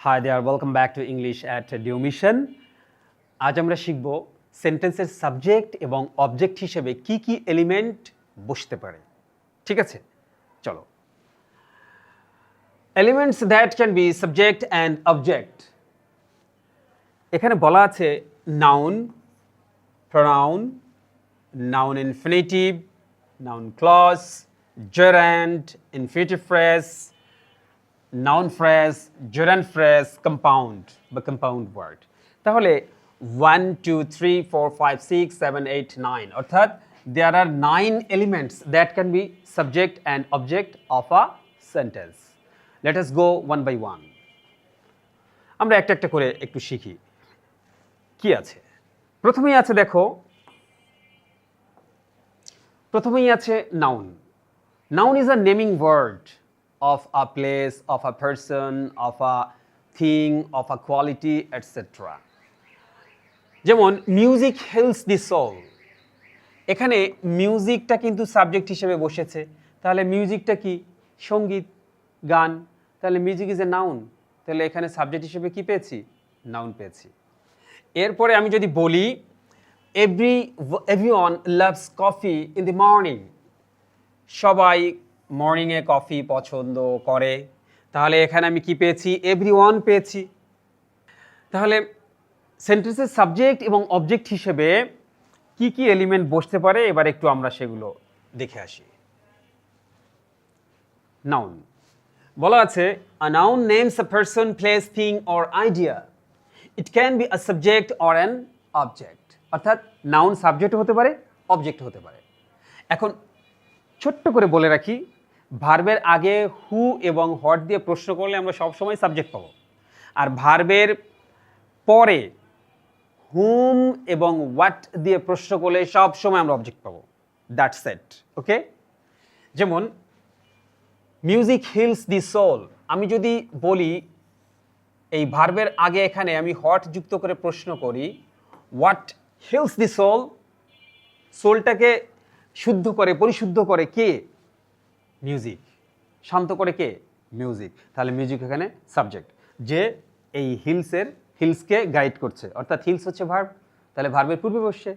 Hi there, welcome back to English at Due Mission. আজ আমরা শিখব সেন্টেন্সের সাবজেক্ট এবং অবজেক্ট হিসেবে কি কি এলিমেন্ট বসতে পারে। ঠিক আছে, চলো। Elements that can be subject and object. এখানে বলা আছে noun, pronoun, noun infinitive, noun clause, gerund, infinitive phrase, noun phrase, gerund phrase, compound বা compound word. তাহলে 1, 2, 3, 4, 5, 6, 7, 8, 9 অর্থাৎ there are 9 elements that can be subject and object of a sentence. Let us go one by one. আমরা একটা একটা করে একটু শিখি কি আছে। প্রথমেই আছে দেখো, প্রথমেই আছে noun. Noun is a naming word of a place, of a person, of a thing, of a quality, etc. যেমন মিউজিক হেলস দি সোল, এখানে মিউজিকটা কিন্তু সাবজেক্ট হিসেবে বসেছে। তাহলে মিউজিকটা কি? সঙ্গীত, গান। তাহলে মিউজিক ইজ এ নাউন। তাহলে এখানে সাবজেক্ট হিসেবে কি পেয়েছি? নাউন পেয়েছি। এরপরে আমি যদি বলি everyone loves coffee in the morning, সবাই মর্নিংয়ে কফি পছন্দ করে। তাহলে এখানে আমি কি পেয়েছি? এভরিওয়ান পেয়েছি। তাহলে সেন্টেন্সের সাবজেক্ট এবং অবজেক্ট হিসেবে কি কি এলিমেন্ট বসতে পারে এবার একটু আমরা সেগুলো দেখে আসি। নাউন বলা আছে a noun names a person, place, thing or idea. It can be a subject or an object. অর্থাৎ নাউন সাবজেক্ট হতে পারে, অবজেক্ট হতে পারে। এখন ছোট্ট করে বলে রাখি, ভার্বের আগে হু এবং হোয়াট দিয়ে প্রশ্ন করলে আমরা সবসময় সাবজেক্ট পাবো, আর ভার্বের পরে হুম এবং হোয়াট দিয়ে প্রশ্ন করলে সবসময় আমরা অবজেক্ট পাবো। দ্যাটস ইট, ওকে। যেমন মিউজিক হিলস দি সোল, আমি যদি বলি এই ভার্বের আগে এখানে আমি হোয়াট যুক্ত করে প্রশ্ন করি, হোয়াট হিলস দি সোল, সোলটাকে শুদ্ধ করে, পরিশুদ্ধ করে কে? মিউজিক। শান্ত করে কে? মিউজিক। তাহলে মিউজিক এখানে সাবজেক্ট, যে এই হিলসকে গাইড করছে, অর্থাৎ হিলস হচ্ছে ভার্ব, তাহলে ভার্বের পূর্বে বসছে,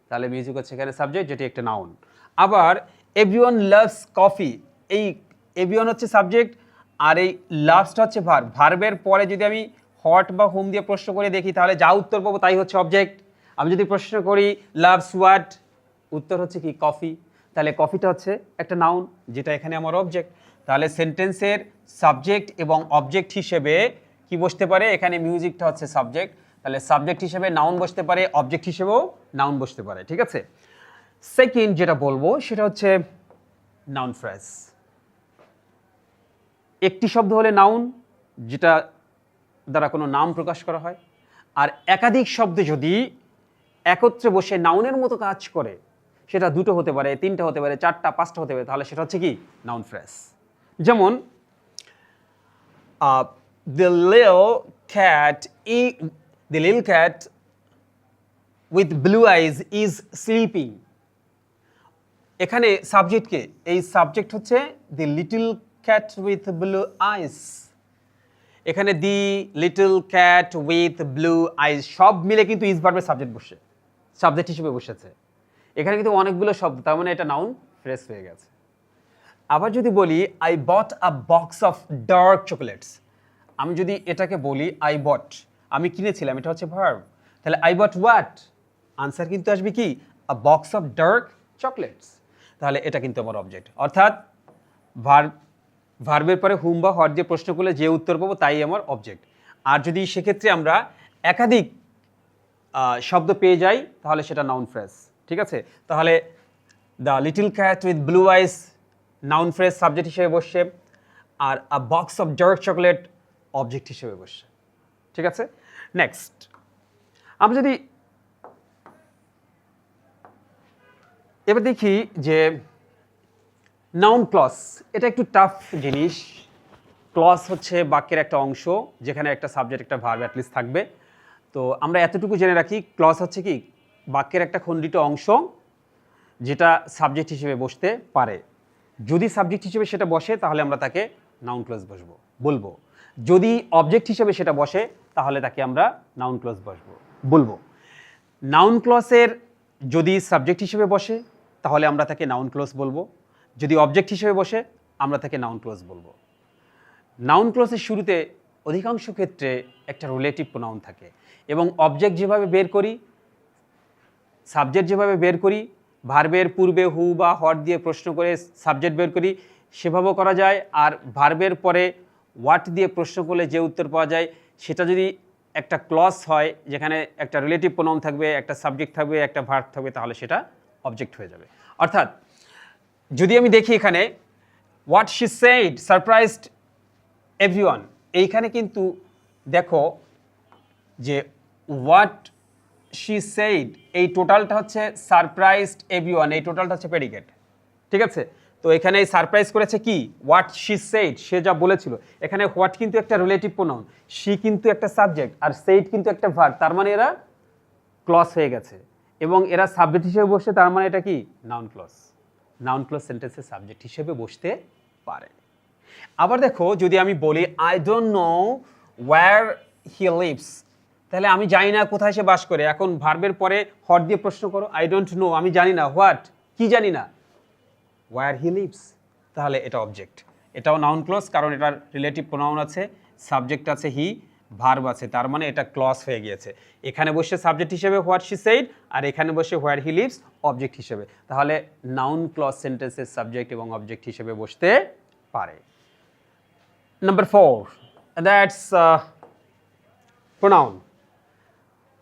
তাহলে মিউজিক হচ্ছে এখানে সাবজেক্ট, যেটি একটা নাউন। আবার এভরিওয়ান লাভস কফি, এই এভরিওয়ান হচ্ছে সাবজেক্ট আর এই লাভসটা হচ্ছে ভার্ব। ভার্বের পরে যদি আমি হট বা হোম দিয়ে প্রশ্ন করে দেখি তাহলে যা উত্তর পাবো তাই হচ্ছে অবজেক্ট। আমি যদি প্রশ্ন করি লাভস হোয়াট, উত্তর হচ্ছে কি? কফি। তাহলে কফিটা হচ্ছে একটা নাউন, যেটা এখানে আমার অবজেক্ট। তাহলে সেন্টেন্সের সাবজেক্ট এবং অবজেক্ট হিসেবে কি বসতে পারে? এখানে মিউজিকটা হচ্ছে সাবজেক্ট, তাহলে সাবজেক্ট হিসেবে নাউন বসতে পারে, অবজেক্ট হিসেবেও নাউন বসতে পারে। ঠিক আছে। সেকেন্ড যেটা বলবো সেটা হচ্ছে নাউন ফ্রেজ। একটি শব্দ হলে নাউন, যেটা দ্বারা কোনো নাম প্রকাশ করা হয়, আর একাধিক শব্দ যদি একত্রে বসে নাউনের মতো কাজ করে, সেটা দুটো হতে পারে, তিনটা হতে পারে, চারটা, পাঁচটা হতে পারে, তাহলে সেটা হচ্ছে কি? Noun phrase. যেমন the little cat with blue eyes is sleeping. এখানে সাবজেক্টকে, এই সাবজেক্ট হচ্ছে the little cat with blue eyes। এখানে the little cat with blue eyes সব মিলে কিন্তু ইজ ভার্বের সাবজেক্ট বসে, সাবজেক্ট হিসেবে বসেছে। এখানে কিন্তু অনেকগুলো শব্দ, তার মানে এটা নাউন ফ্রেজ হয়ে গেছে। আবার যদি বলি I bought a box of dark chocolates, আমি যদি এটাকে বলি আই বট, আমি কিনেছিলাম, এটা হচ্ছে ভার্ব। তাহলে আই বট হোয়াট, আনসার কিন্তু আসবে কি? আ বক্স অফ ডার্ক চকলেটস। তাহলে এটা কিন্তু আমার অবজেক্ট, অর্থাৎ ভার্বের পরে হুম বা হোয়াট দিয়ে প্রশ্ন করলে যে উত্তর পাবো তাই আমার অবজেক্ট। আর যদি সেক্ষেত্রে আমরা একাধিক শব্দ পেয়ে যাই তাহলে সেটা নাউন ফ্রেজ। ঠিক আছে। তাহলে the little cat with blue eyes noun phrase subject হিসেবে বসছে, আর a box of dark chocolate object হিসেবে বসছে। ঠিক আছে। নেক্সট আমরা যদি এবার দেখি যে নাউন ক্লজ, এটা একটু টাফ জিনিস। ক্লজ হচ্ছে বাক্যের একটা অংশ যেখানে একটা সাবজেক্ট, একটা ভার্ব অ্যাটলিস্ট থাকবে। তো আমরা এতটুকু জেনে রাখি, ক্লজ হচ্ছে কি? বাক্যের একটা খণ্ডিত অংশ যেটা সাবজেক্ট হিসেবে বসতে পারে। যদি সাবজেক্ট হিসেবে সেটা বসে তাহলে আমরা তাকে নাউন ক্লজ বলবো। যদি অবজেক্ট হিসেবে সেটা বসে তাহলে তাকে আমরা নাউন ক্লজ বলবো। নাউন ক্লজের যদি সাবজেক্ট হিসেবে বসে তাহলে আমরা তাকে নাউন ক্লজ বলবো, যদি অবজেক্ট হিসেবে বসে আমরা তাকে নাউন ক্লজ বলবো। নাউন ক্লজের শুরুতে অধিকাংশ ক্ষেত্রে একটা রিলেটিভ প্রোনাউন থাকে এবং অবজেক্ট যেভাবে বের করি, সাবজেক্ট যেভাবে বের করি, ভার্বের পূর্বে হু বা হট দিয়ে প্রশ্ন করে সাবজেক্ট বের করি সেভাবেও করা যায়। আর ভার্বের পরে হোয়াট দিয়ে প্রশ্ন করলে যে উত্তর পাওয়া যায় সেটা যদি একটা ক্লজ হয় যেখানে একটা রিলেটিভ প্রোনাউন থাকবে, একটা সাবজেক্ট থাকবে, একটা ভার্ব থাকবে, তাহলে সেটা অবজেক্ট হয়ে যাবে। অর্থাৎ যদি আমি দেখি এখানে what she said surprised everyone, এইখানে কিন্তু দেখো যে হোয়াট শি সেইড এই টোটালটা হচ্ছে সারপ্রাইজড এভরিওয়ান, এই টোটালটা হচ্ছে প্রেডিকেট, ঠিক আছে। তো এখানে এই সারপ্রাইজ করেছে কি হোয়াট শি সেইড, সে যা বলেছিল। এখানে হোয়াট কিন্তু একটা রিলেটিভ প্রোনাউন, শি কিন্তু একটা সাবজেক্ট, আর সেইড কিন্তু একটা ভার্ব, তার মানে এরা ক্লজ হয়ে গেছে এবং এরা সাবজেক্ট হিসেবে বসে, তার মানে এটা কি নাউন ক্লজ। নাউন ক্লজ সেন্টেন্সে সাবজেক্ট হিসেবে বসতে পারে। আবার দেখো যদি আমি বলি I don't know wire he lives, তাহলে আমি জানি না কোথায় সে বাস করে। এখন ভার্বের পরে হট দিয়ে প্রশ্ন করো, আই ডোন্ট নো আমি জানি না, হোয়াট কি জানি না, ওয়্যার হি লিভস, তাহলে এটা অবজেক্ট। এটাও নাউন ক্লজ কারণ এটার রিলেটিভ প্রোনাউন আছে, সাবজেক্ট আছে হি, ভার্ব আছে, তার মানে এটা ক্লজ হয়ে গিয়েছে। এখানে বসে সাবজেক্ট হিসেবে হোয়াট শি সেইড আর এখানে বসে হোয়ার হি লিভস অবজেক্ট হিসেবে, তাহলে নাউন ক্লজ সেন্টেন্সের সাবজেক্ট এবং অবজেক্ট হিসেবে বসতে পারে। Number 4, that's pronoun.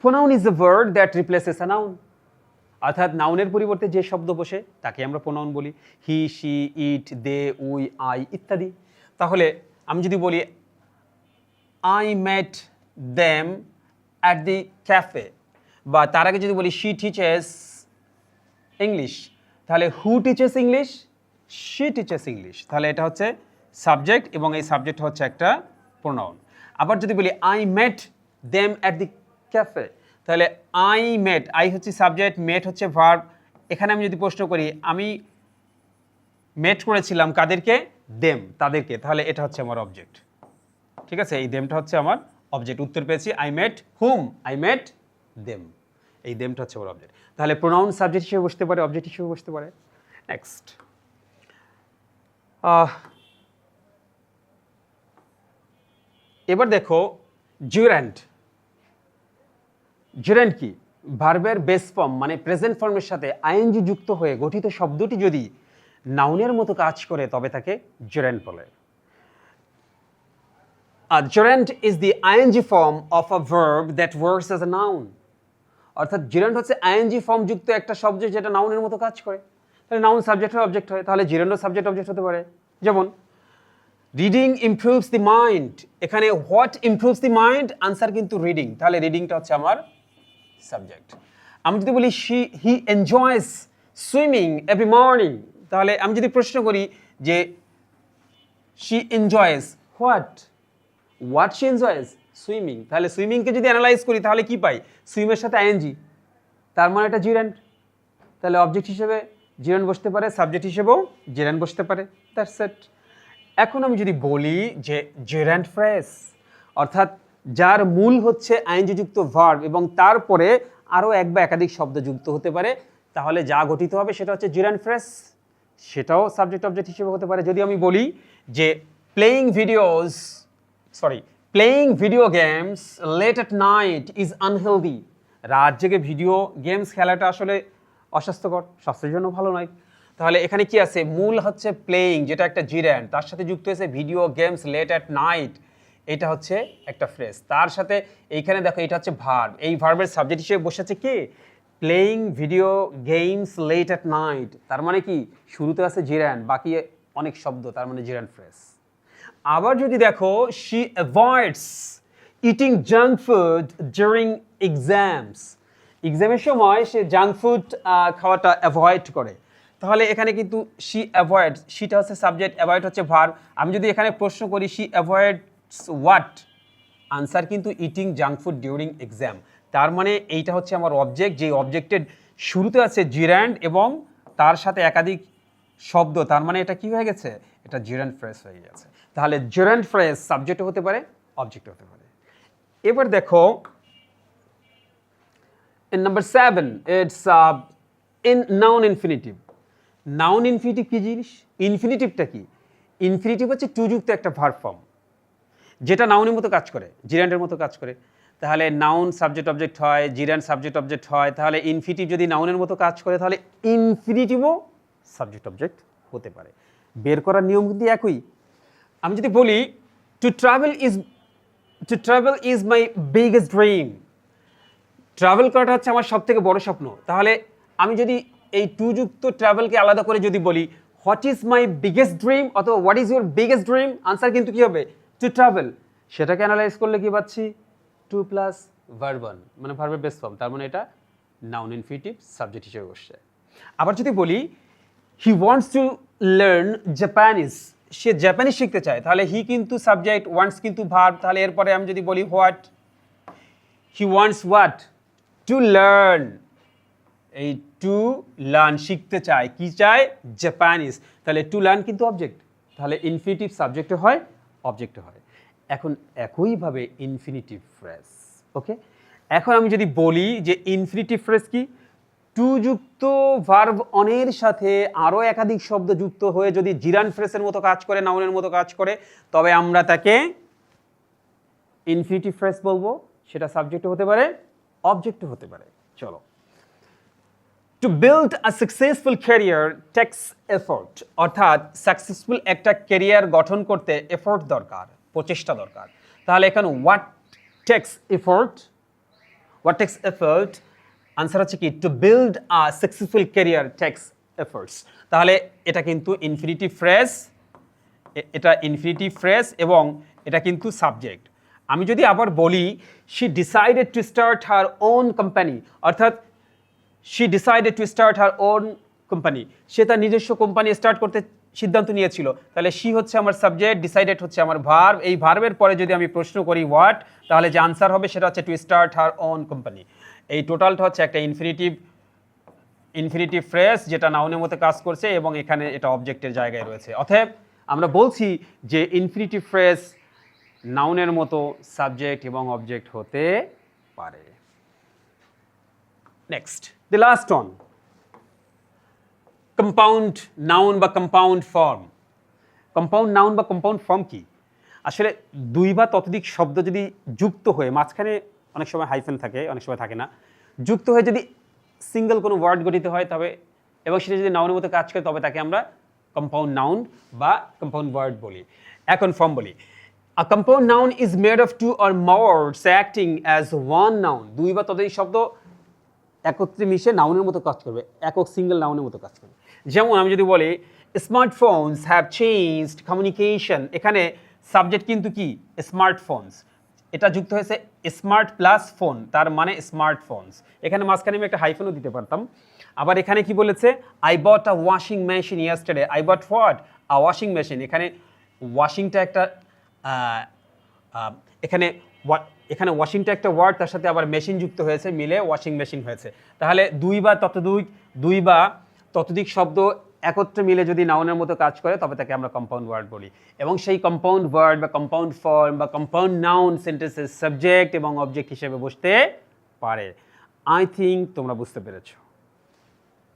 Pronoun is a word that replaces a noun. অর্থাৎ নাউনের পরিবর্তে যে শব্দ বসে তাকে আমরা প্রোনাউন বলি, he, she, it, they, we, I ইত্যাদি। তাহলে আমি যদি বলি I met them at the cafe, বা তার আগে যদি বলি শি টিচেস ইংলিশ, তাহলে who teaches English, she teaches English, তাহলে এটা হচ্ছে সাবজেক্ট এবং এই সাবজেক্ট হচ্ছে একটা প্রোনাউন। আবার যদি বলি I met them at the cafe, তাহলে আই মেট, আই হচ্ছে সাবজেক্ট, মেট হচ্ছে ভার্ব। এখানে আমি যদি প্রশ্ন করি আমি মেট করেছিলাম কাদেরকে, দেম, তাদেরকে, তাহলে এটা হচ্ছে আমার অবজেক্ট, ঠিক আছে। এই দেমটা হচ্ছে আমার অবজেক্ট, উত্তর পেয়েছি I met hmm, I met them, এই দেমটা হচ্ছে আমার অবজেক্ট। তাহলে প্রোনাউন সাবজেক্ট হিসেবে বসতে পারে, অবজেক্ট হিসেবে বসতে পারে। নেক্সট, এবার দেখো জুরেন্ট। জুরেন্ট কি, ভার্বের বেস ফর্ম মানে প্রেজেন্ট ফর্মের সাথে আইএনজি যুক্ত হয়ে গঠিত শব্দটি যদি নাউনের মতো কাজ করে তবে তাকে জুরেন্ট বলে। A gerund is the ing form of a verb that works as a noun. অর্থাৎ gerund হচ্ছে ing ফর্ম যুক্ত একটা শব্দ যেটা নাউনের মতো কাজ করে। তাহলে নাউন সাবজেক্ট হয় অবজেক্ট হয়, তাহলে gerund সাবজেক্ট অবজেক্ট হতে পারে। যেমন রিডিং ইমপ্রুভস দি মাইন্ড, এখানে what improves the mind, answer কিন্তু রিডিং, তাহলে রিডিংটা হচ্ছে আমার সাবজেক্ট। আমি যদি বলি হি এনজয়স সুইমিং এভরি মর্নিং, তাহলে আমি যদি প্রশ্ন করি যে she enjoys what she enjoys swimming, তাহলে সুইমিংকে যদি অ্যানালাইজ করি তাহলে কি পাই, সুইমের সাথে আইএনজি, তার মানে এটা জিরেন্ট, তাহলে অবজেক্ট হিসেবে জিরেন্ট বসতে পারে, সাবজেক্ট হিসেবেও জিরেন্ট বসতে পারে, দ্যাটস ইট। এখন আমি যদি বলি যে জেরান্ট ফ্রেজ, অর্থাৎ যার মূল হচ্ছে আইএনজি যুক্ত ভার্ব এবং তারপরে আরও এক বা একাধিক শব্দ যুক্ত হতে পারে, তাহলে যা গঠিত হবে সেটা হচ্ছে জেরান্ট ফ্রেজ, সেটাও সাবজেক্ট অবজেক্ট হিসেবে হতে পারে। যদি আমি বলি যে playing video games late at night is unhealthy, রাত জেগে ভিডিও গেমস খেলাটা আসলে অস্বাস্থ্যকর, স্বাস্থ্যের জন্য ভালো নয়। তাহলে এখানে কি আছে, মূল হচ্ছে প্লেয়িং যেটা একটা জিরেন্ট, তার সাথে যুক্ত হয়েছে video games late at night, এটা হচ্ছে একটা ফ্রেজ। তার সাথে এইখানে দেখো এটা হচ্ছে ভার্ব, এই ভার্বের সাবজেক্ট হিসেবে বসেছে কি playing video games late at night, তার মানে কি শুরুতে আছে জিরেন্ট, বাকি অনেক শব্দ, তার মানে জিরেন্ট ফ্রেজ। আবার যদি দেখো she avoids eating junk food during exams, এক্সামের সময় সে জাঙ্ক ফুড খাওয়াটা অ্যাভয়েড করে, তাহলে এখানে কিন্তু শি অ্যাভয়েড, শিটা হচ্ছে সাবজেক্ট, অ্যাভয়েড হচ্ছে ভার্ব। আমি যদি এখানে প্রশ্ন করি শি অ্যাভয়েডস হোয়াট, আনসার কিন্তু eating junk food during exam, তার মানে এইটা হচ্ছে আমার অবজেক্ট, যে অবজেক্টের শুরুতে আছে জিরান্ড এবং তার সাথে একাধিক শব্দ, তার মানে এটা কি হয়ে গেছে, এটা জিরান্ড ফ্রেজ হয়ে গেছে। তাহলে জেরান্ড ফ্রেজ সাবজেক্ট হতে পারে, অবজেক্ট হতে পারে। এবার দেখো in number 7 it's in noun infinitive. Noun infinitive কি জিনিস? ইনফিনিটিভটা কি? ইনফিনিটিভ হচ্ছে টু যুক্ত একটা ভার্ব ফর্ম, যেটা নাউনের মতো কাজ করে, জিরান্ডের মতো কাজ করে। তাহলে নাউন সাবজেক্ট অবজেক্ট হয়, জিরান্ড সাবজেক্ট অবজেক্ট হয়, তাহলে ইনফিনিটিভ যদি নাউনের মতো কাজ করে তাহলে ইনফিনিটিভও সাবজেক্ট অবজেক্ট হতে পারে। বের করার নিয়ম কিন্তু একই। আমি যদি বলি to travel is my biggest dream, travel করাটা হচ্ছে আমার সব থেকে বড় স্বপ্ন, তাহলে আমি যদি এই টু যুক্ত ট্রাভেলকে আলাদা করে যদি বলি what is my biggest dream অথবা what is your biggest dream, answer কিন্তু কি হবে? To travel. সেটাকে অ্যানালাইজ করলে কি পাচ্ছি? টু প্লাস ভার্ব ওয়ান, মানে ভার্বের বেস ফর্ম, তার মানে এটা নাউন ইনফিনিটিভ সাবজেক্ট হিসেবে বসছে। আবার যদি বলি he wants to learn Japanese, say Japanese শিখতে চায়, তাহলে হি কিন্তু সাবজেক্ট, ওয়ান্টস কিন্তু ভার্ব, তাহলে এরপরে আমি যদি বলি what, he wants what? To learn. এই টু লার্ন শিখতে চায়, কি চায়? জাপানিজ। তাহলে টু লার্ন কিন্তু অবজেক্ট, তাহলে ইনফিনিটিভ সাবজেক্টে হয়, অবজেক্টে হয়। এখন একইভাবে ইনফিনিটিভ ফ্রেজ, ওকে। এখন আমি যদি বলি যে ইনফিনিটিভ ফ্রেজ কি? টু যুক্ত ভার্ব অনের সাথে আরও একাধিক শব্দ যুক্ত হয়ে যদি জিরান্ড ফ্রেজের মতো কাজ করে, নাউনের মতো কাজ করে, তবে আমরা তাকে ইনফিনিটিভ ফ্রেজ বলবো। সেটা সাবজেক্ট হতে পারে, অবজেক্ট হতে পারে। চলো, to build a successful career takes effort, অর্থাৎ সাকসেসফুল একটা ক্যারিয়ার গঠন করতে এফোর্ট দরকার, প্রচেষ্টা দরকার। তাহলে এখানে what takes effort, what takes effort, answer হচ্ছে কি? To build a successful career takes efforts. তাহলে এটা কিন্তু ইনফিনিটিভ ফ্রেজ, এটা ইনফিনিটিভ ফ্রেজ এবং এটা কিন্তু সাবজেক্ট। আমি যদি আবার বলি she decided to start her own company, অর্থাৎ she decided to start her own company, সে তার নিজস্ব কোম্পানি স্টার্ট করতে সিদ্ধান্ত নিয়েছিল, তাহলে শি হচ্ছে আমার সাবজেক্ট, ডিসাইডেড হচ্ছে আমার ভার্ব। এই ভার্বের পরে যদি আমি প্রশ্ন করি হোয়াট, তাহলে যে আনসার হবে সেটা হচ্ছে two start her own company. এই টোটালটা হচ্ছে একটা ইনফিনিটিভ ফ্রেজ যেটা নাউনের মতো কাজ করছে এবং এখানে এটা অবজেক্টের জায়গায় রয়েছে। অতএব আমরা বলছি যে ইনফিনিটিভ ফ্রেজ নাউনের মতো সাবজেক্ট এবং অবজেক্ট হতে পারে। Next, the last one, compound noun বা কম্পাউন্ড ফর্ম। কম্পাউন্ড নাউন বা কম্পাউন্ড ফর্ম কি? আসলে দুই বা ততোধিক শব্দ যদি যুক্ত হয়ে, মাঝখানে অনেক সময় হাইফেন থাকে, অনেক সময় থাকে না, যুক্ত হয়ে যদি সিঙ্গেল কোনো ওয়ার্ড গঠিত হয় তবে, এবং সেটা যদি নাউনের মতো কাজ করে, তবে তাকে আমরা কম্পাউন্ড নাউন বা কম্পাউন্ড ওয়ার্ড বলি। এখন ফর্ম বলি, a compound noun is made of two or more acting as one noun. দুই বা ততোধিক শব্দ একত্রে মিশে নাউনের মতো কাজ করবে, একক সিঙ্গেল নাউনের মতো কাজ করবে। যেমন আমি যদি বলি স্মার্টফোনস হ্যাভ চেঞ্জড কমিউনিকেশন, এখানে সাবজেক্ট কিন্তু কি? স্মার্টফোনস। এটা যুক্ত হয়েছে স্মার্ট প্লাস ফোন, তার মানে স্মার্টফোনস। এখানে মাঝখানে আমি একটা হাইফেনও দিতে পারতাম। আবার এখানে কি বলেছে? I bought a washing machine yesterday. I bought what? A washing machine. এখানে ওয়াশিংটা একটা এখানে ওয়াশিংটা একটা ওয়ার্ড, তার সাথে আবার মেশিন যুক্ত হয়েছে, মিলে ওয়াশিং মেশিন হয়েছে। তাহলে দুই বা ততোধিক শব্দ একত্রে মিলে যদি নাউনের মতো কাজ করে তবে তাকে আমরা কম্পাউন্ড ওয়ার্ড বলি। এবং সেই কম্পাউন্ড ওয়ার্ড বা কম্পাউন্ড ফর্ম বা কম্পাউন্ড নাউন সেন্টেন্সের সাবজেক্ট এবং অবজেক্ট হিসেবে বসতে পারে। আই থিঙ্ক তোমরা বুঝতে পেরেছো।